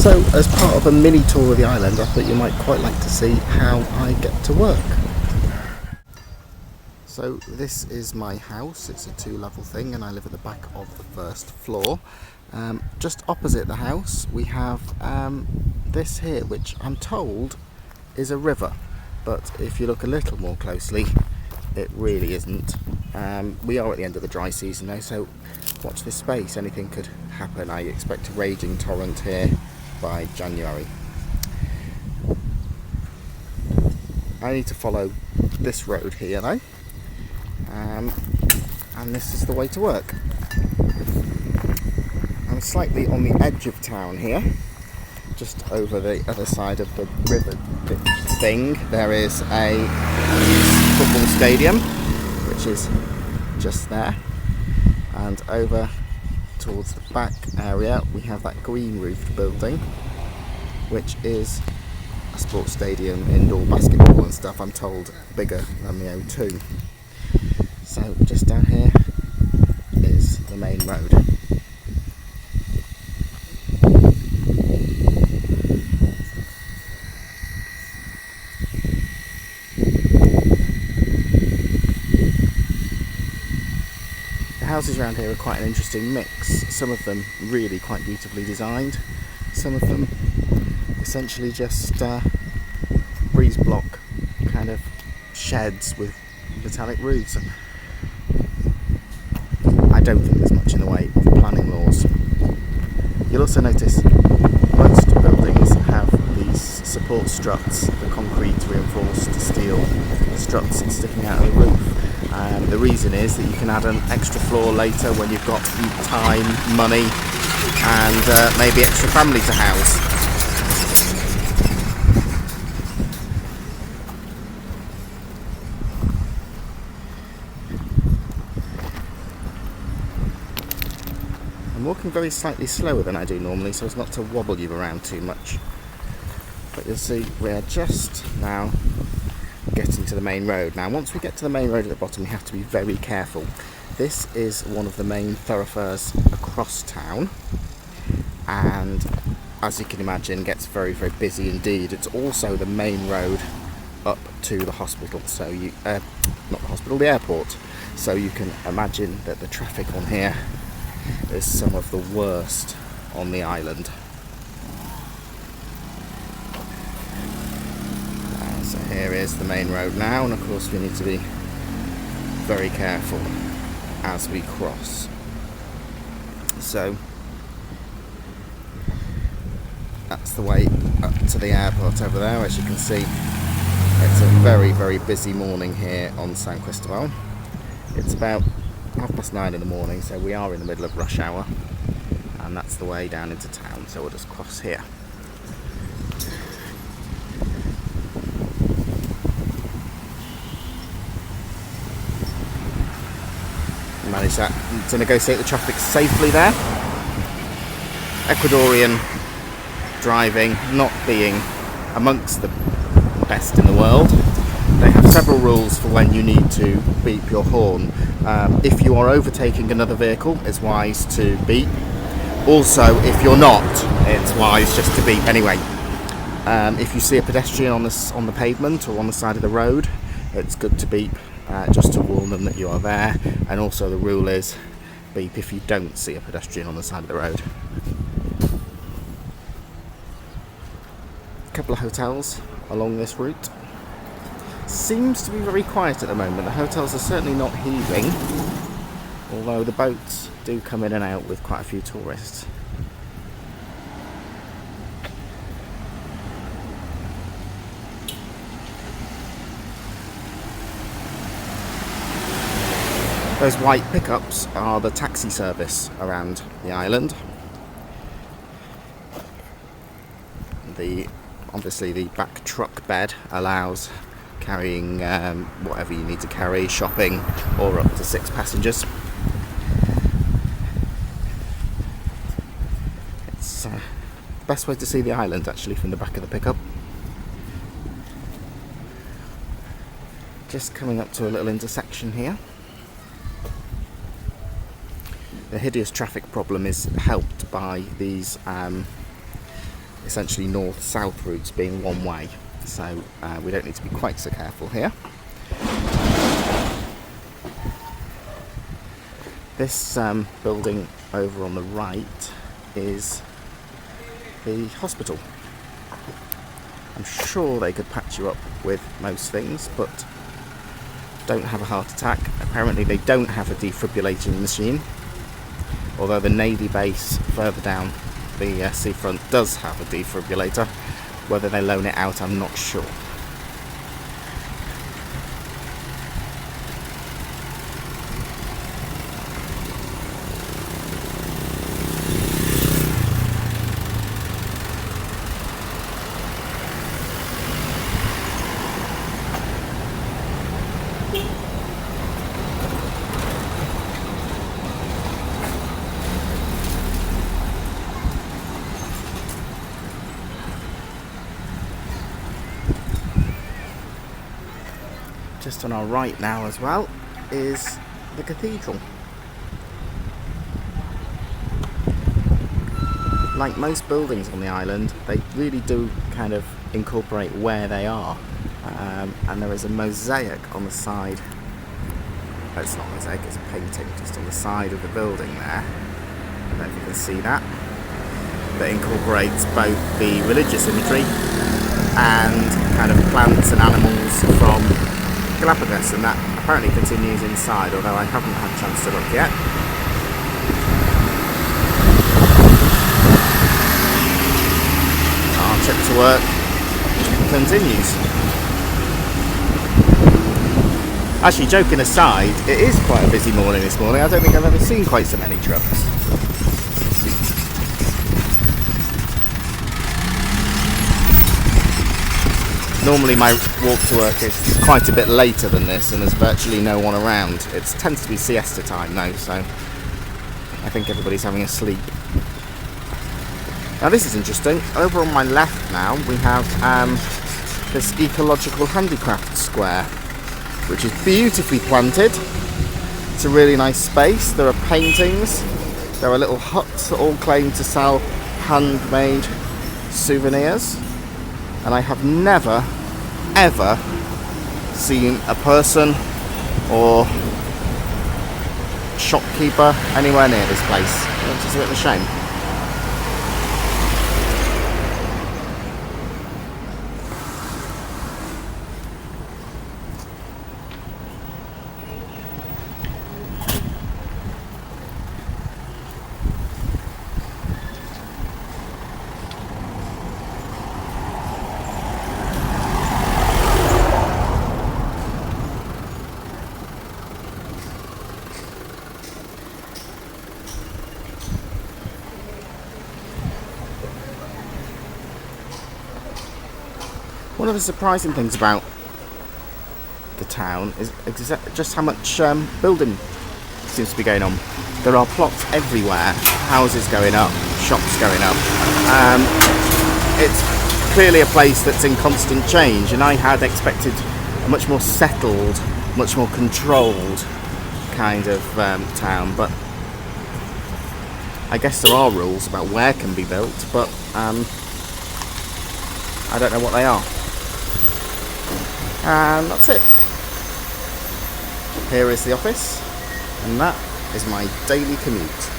So, as part of a mini tour of the island, I thought you might quite like to see how I get to work. So this is my house. It's a 2-level thing and I live at the back of the first floor. Just opposite the house we have this here, which I'm told is a river, but if you look a little more closely it really isn't. We are at the end of the dry season now, so watch this space, anything could happen. I expect a raging torrent here by January. I need to follow this road here though. And this is the way to work. I'm slightly on the edge of town here, just over the other side of the river thing. There is a football stadium, which is just there, and over towards the back area we have that green roofed building, which is a sports stadium, indoor basketball and stuff. I'm told bigger than the O2. So just down here is the main road. The houses around here are quite an interesting mix. Some of them really quite beautifully designed. Some of them essentially just breeze block kind of sheds with metallic roofs. I don't think there's much in the way of planning laws. You'll also notice most buildings have these support struts, the concrete reinforced steel struts sticking out of the roof. The reason is that you can add an extra floor later when you've got time, money and maybe extra family to house. I'm walking very slightly slower than I do normally so as not to wobble you around too much. But you'll see we're just now getting to the main road. Now once we get to the main road at the bottom we have to be very careful. This is one of the main thoroughfares across town and as you can imagine gets very busy indeed. It's also the main road up to the hospital, so you not the hospital, the airport, so you can imagine that the traffic on here is some of the worst on the island. So here is the main road now, and of course we need to be very careful as we cross. So that's the way up to the airport over there. As you can see, it's a very busy morning here on San Cristobal. It's about 9:30 in the morning, so we are in the middle of rush hour, and that's the way down into town, so we'll just cross here. Managed to negotiate the traffic safely there. Ecuadorian driving not being amongst the best in the world. They have several rules for when you need to beep your horn. If you are overtaking another vehicle, it's wise to beep. Also, if you're not, it's wise just to beep anyway. If you see a pedestrian on the pavement or on the side of the road, it's good to beep just to warn them that you are there. And also the rule is beep if you don't see a pedestrian on the side of the road. A couple of hotels along this route. Seems to be very quiet at the moment. The hotels are certainly not heaving, although the boats do come in and out with quite a few tourists. Those white pickups are the taxi service around the island. Obviously the back truck bed allows carrying whatever you need to carry, shopping, or up to 6 passengers. It's the best way to see the island actually, from the back of the pickup. Just coming up to a little intersection here. The hideous traffic problem is helped by these essentially north-south routes being one way, so we don't need to be quite so careful here. This building over on the right is the hospital. I'm sure they could patch you up with most things, but don't have a heart attack. Apparently they don't have a defibrillating machine, although the Navy base further down the seafront does have a defibrillator. Whether they loan it out, I'm not sure. Just on our right now as well is the cathedral. Like most buildings on the island, they really do kind of incorporate where they are. And there is a mosaic on the side. Oh, it's not a mosaic, it's a painting just on the side of the building there. I don't know if you can see that. That incorporates both the religious imagery and kind of plants and animals from Galapagos, and that apparently continues inside, although I haven't had a chance to look yet. Our trip to work continues. Actually, joking aside, it is quite a busy morning this morning. I don't think I've ever seen quite so many trucks. Normally my walk to work is quite a bit later than this, and there's virtually no one around. It tends to be siesta time though, so I think everybody's having a sleep. Now this is interesting. Over on my left now we have this ecological handicraft square, which is beautifully planted. It's a really nice space. There are paintings. There are little huts that all claim to sell handmade souvenirs. And I have never, ever seen a person or shopkeeper anywhere near this place, which is a bit of a shame. One of the surprising things about the town is just how much building seems to be going on. There are plots everywhere, houses going up, shops going up. It's clearly a place that's in constant change, and I had expected a much more settled, much more controlled kind of town, but I guess there are rules about where can be built, but I don't know what they are. And that's it. Here is the office, and that is my daily commute.